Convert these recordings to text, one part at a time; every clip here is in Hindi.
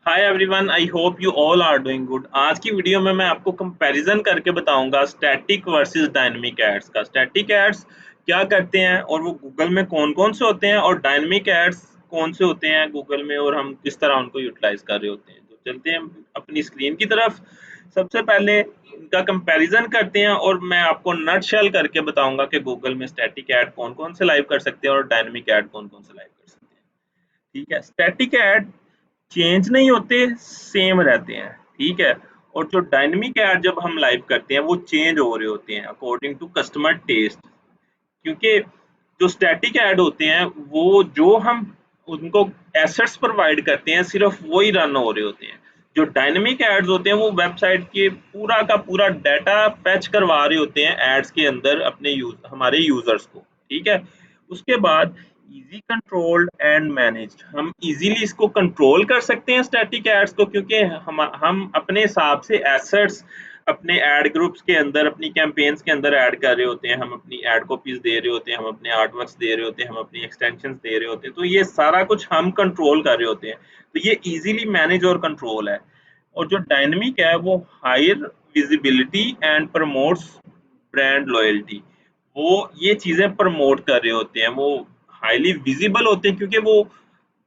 Hi everyone, I hope you all are doing good. आज की वीडियो में मैं आपको कंपैरिजन करके बताऊंगा स्टैटिक वर्सेस डायनेमिक एड्स का। स्टैटिक एड्स क्या करते हैं और वो गूगल में कौन-कौन से होते हैं, और डायनेमिक एड्स कौन से होते हैं गूगल में और हम किस तरह उनको यूटिलाइज कर रहे होते हैं। तो चलते हैं अपनी स्क्रीन की तरफ। सबसे पहले इनका कंपैरिजन करते हैं और मैं आपको नटशेल करके बताऊंगा कि गूगल में स्टैटिक ऐड कौन-कौन से लाइव कर सकते हैं और डायनेमिक ऐड कौन-कौन से लाइव कर सकते हैं। ठीक है, स्टैटिक ऐड चेंज नहीं होते, सेम रहते हैं। ठीक है, और जो डायनेमिक ऐड जब हम लाइव करते हैं वो चेंज हो रहे होते हैं अकॉर्डिंग टू कस्टमर टेस्ट। क्योंकि जो स्टैटिक ऐड होते हैं वो जो हम उनको एसेट्स प्रोवाइड करते हैं सिर्फ वही रन हो रहे होते हैं। जो डायनेमिक एड्स होते हैं वो वेबसाइट के पूरा का पूरा डाटा पैच करवा रहे होते हैं एड्स के अंदर अपने हमारे यूजर्स को। ठीक है, उसके बाद इजी कंट्रोल्ड एंड मैनेज्ड, हम इजीली इसको कंट्रोल कर सकते हैं स्टैटिक एड्स को, क्योंकि हम अपने हिसाब से एसेट्स अपने एड ग्रुप्स के अंदर अपनी कैंपेन्स के अंदर ऐड कर रहे होते हैं, हम अपनी एड कॉपीज दे रहे होते हैं, हम अपने आर्ट वर्क्स दे रहे होते हैं, हम अपनी एक्सटेंशंस दे रहे होते हैं। तो ये सारा कुछ हम कंट्रोल कर रहे होते हैं, तो ये इजीली मैनेज और कंट्रोल है। और जो डायनेमिक है वो higher visibility and promotes brand loyalty, वो ये चीजें प्रमोट कर रहे होते हैं, वो हाईली विजिबल होते हैं क्योंकि वो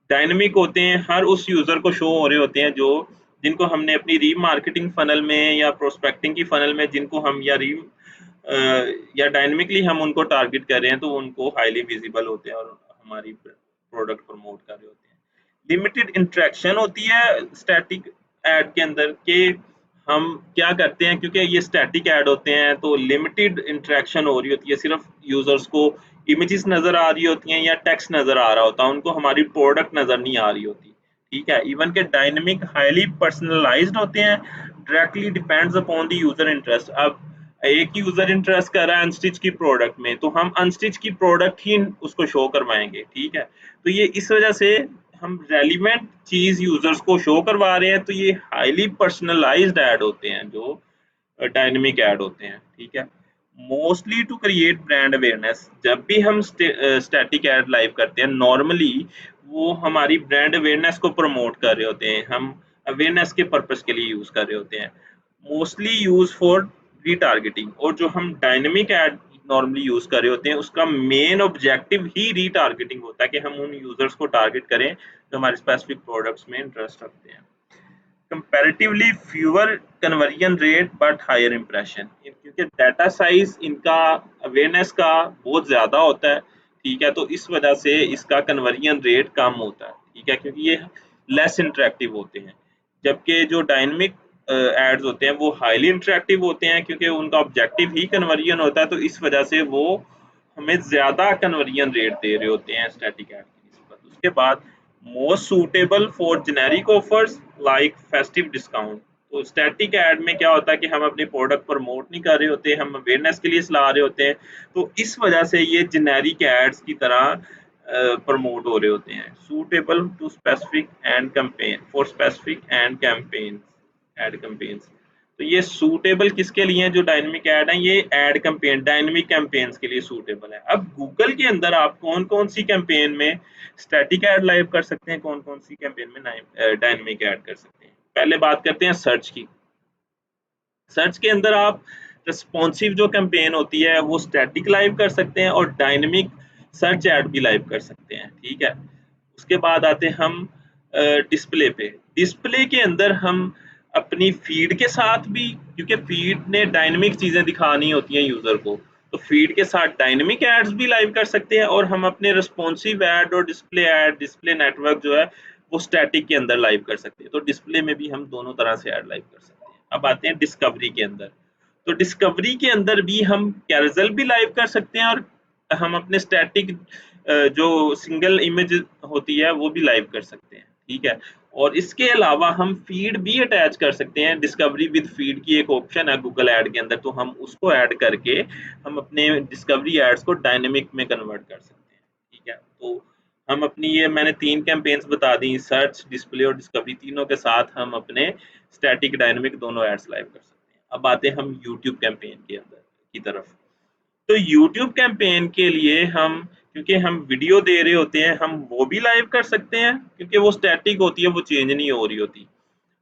डायनेमिक होते हैं, हर उस यूजर को शो हो रहे होते हैं जो जिनको हमने अपनी रीमार्केटिंग फनल में या प्रोस्पेक्टिंग की फनल में जिनको हम या डायनेमिकली हम उनको टारगेट कर रहे हैं, तो उनको हाईली विजिबल होते हैं और हमारी प्रोडक्ट प्रमोट कर रहे होते हैं। लिमिटेड इंटरेक्शन होती है स्टैटिक एड के अंदर के, हम क्या करते हैं क्योंकि ये स्टैटिक ऐड होते हैं तो लिमिटेड इंटरेक्शन हो रही होती है, सिर्फ यूजर्स को इमेजेस नजर आ रही होती हैं या टेक्स्ट नजर आ रहा होता है, उनको हमारी प्रोडक्ट नजर नहीं आ रही होती। ठीक है, इवन के डायनेमिक हाईली पर्सनलाइज्ड होते हैं, directly depends upon the user interest. अब एक यूजर इंटरेस्ट कर रहा है अनस्टिच की प्रोडक्ट में, तो हम अनस्टिच की प्रोडक्ट ही उसको शो करवाएंगे। ठीक है, तो ये इस वजह से हम रेलिवेंट चीज यूजर्स को शो करवा रहे हैं, तो ये हाईली पर्सनलाइज्ड ऐड होते हैं जो डायनेमिक ऐड होते हैं। ठीक है, mostly to create brand awareness, जब भी हम स्टैटिक ऐड लाइव करते हैं नॉर्मली वो हमारी ब्रांड अवेयरनेस को प्रमोट कर रहे होते हैं, हम अवेयरनेस के पर्पस के लिए यूज कर रहे होते हैं। मोस्टली यूज फॉर रीटारगेटिंग, और जो हम डायनेमिक ऐड नॉर्मली यूज कर रहे होते हैं उसका मेन ऑब्जेक्टिव ही रीटारगेटिंग होता है कि हम उन यूजर्स को टारगेट करें जो हमारे स्पेसिफिक प्रोडक्ट्स में इंटरेस्ट रखते हैं। Comparatively fewer conversion rate but higher impression, क्योंकि डाटा साइज इनका अवेयरनेस का बहुत ज़्यादा होता है। ठीक है, तो इस वजह से इसका कन्वर्जन रेट कम होता है। ठीक है, क्योंकि ये लेस इंटरेक्टिव होते हैं, जबकि जो डायनेमिक एड्स होते हैं वो हाईली इंटरेक्टिव होते हैं क्योंकि उनका ऑब्जेक्टिव ही कन्वर्जन होता है, तो इस वजह से वो हमें ज़्यादा कन्वर्जन रेट दे रहे होते हैं स्टैटिक ऐड की निस्बत। उसके बाद most suitable for generic offers like festive discount, तो स्टैटिक ऐड में क्या होता है कि हम अपनी प्रोडक्ट प्रमोट नहीं कर रहे होते, हम अवेयरनेस के लिए ला रहे होते हैं, तो इस वजह से ये जेनेरिक एड्स की तरह प्रमोट हो रहे होते हैं। Suitable to specific end campaign for specific end campaign ad campaigns, तो ये सूटेबल किसके लिए हैं, जो डायनेमिक ऐड है ये एड कैंपेन डायनेमिक कैंपेन्स के लिए सूटेबल है। अब गूगल के अंदर आप कौन कौन सी कैंपेन में स्टैटिक ऐड लाइव कर सकते हैं, कौन कौन सी कैंपेन में डायनेमिक ऐड कर सकते हैं। पहले बात करते हैं सर्च की। सर्च के अंदर आप रिस्पॉन्सिव जो कैंपेन होती है वो स्टैटिक लाइव कर सकते हैं और डायनेमिक सर्च ऐड भी लाइव कर सकते हैं। ठीक है, उसके बाद आते हैं हम डिस्प्ले पे। डिस्प्ले के अंदर हम अपनी फीड के साथ भी, क्योंकि फीड ने डायनेमिक चीजें दिखानी होती हैं यूजर को, तो फीड के साथ डायनेमिक एड्स भी लाइव कर सकते हैं, और हम अपने रिस्पॉन्सिव ऐड और डिस्प्ले नेटवर्क जो है वो स्टैटिक के अंदर लाइव कर सकते हैं। तो डिस्प्ले में भी हम दोनों तरह से ऐड लाइव कर सकते हैं। अब आते हैं डिस्कवरी के अंदर। तो डिस्कवरी के अंदर भी हम कैरोसेल भी लाइव कर सकते हैं, और हम अपने स्टैटिक जो सिंगल इमेज होती है वो भी लाइव कर सकते हैं। ठीक है, और इसके अलावा हम फीड भी अटैच कर सकते हैं। डिस्कवरी विद फीड की एक ऑप्शन है गूगल ऐड के अंदर, तो हम उसको ऐड करके हम अपने डिस्कवरी एड्स को डायनेमिक में कन्वर्ट कर सकते हैं। ठीक है, तो हम अपनी ये मैंने 3 कैंपेन्स बता दी, सर्च, डिस्प्ले और डिस्कवरी, तीनों के साथ हम अपने स्टैटिक डायनेमिक दोनों एड्स लाइव कर सकते हैं। अब आते हैं हम यूट्यूब कैंपेन के अंदर की तरफ। तो यूट्यूब कैंपेन के लिए हम क्योंकि हम वीडियो दे रहे होते हैं, हम वो भी लाइव कर सकते हैं क्योंकि वो स्टैटिक होती है, वो चेंज नहीं हो रही होती।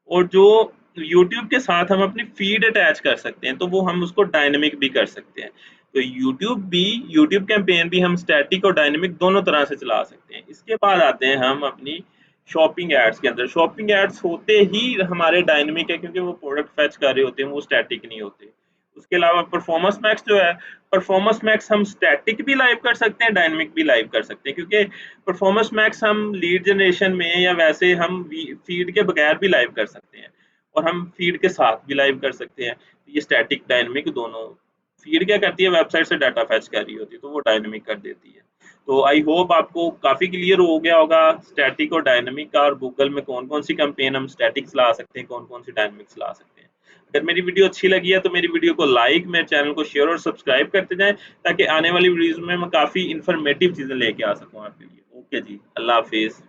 और जो यूट्यूब के साथ हम अपनी फीड अटैच कर सकते हैं, तो वो हम उसको डायनेमिक भी कर सकते हैं। तो यूट्यूब कैंपेन भी हम स्टैटिक और डायनेमिक दोनों तरह से चला सकते हैं। इसके बाद आते हैं हम अपनी शॉपिंग एड्स के अंदर। शॉपिंग एड्स होते ही हमारे डायनेमिक है क्योंकि वो प्रोडक्ट फेच कर रहे होते हैं, वो स्टैटिक नहीं होते। उसके अलावा परफॉर्मेंस मैक्स जो है, परफॉर्मेंस मैक्स हम स्टैटिक भी लाइव कर सकते हैं, डायनेमिक भी लाइव कर सकते हैं, क्योंकि परफॉर्मेंस मैक्स हम लीड जनरेशन में या वैसे हम फीड के बगैर भी लाइव कर सकते हैं, और हम फीड के साथ भी लाइव कर सकते हैं। ये स्टैटिक डायनेमिक दोनों। फीड क्या करती है, वेबसाइट से डाटा फैच कर रही होती है, तो वो डायनेमिक कर देती है। तो आई होप आपको काफ़ी क्लियर हो गया होगा स्टैटिक और डायनेमिक का, और गूगल में कौन कौन सी कैंपेन हम स्टैटिक चला सकते हैं, कौन कौन सी डायनेमिक चला सकते हैं। अगर मेरी वीडियो अच्छी लगी है तो मेरी वीडियो को लाइक, मेरे चैनल को शेयर और सब्सक्राइब करते जाएं, ताकि आने वाली वीडियोज़ में मैं काफ़ी इन्फॉर्मेटिव चीज़ें लेके आ सकूँ आपके लिए। ओके जी, अल्लाह हाफिज़।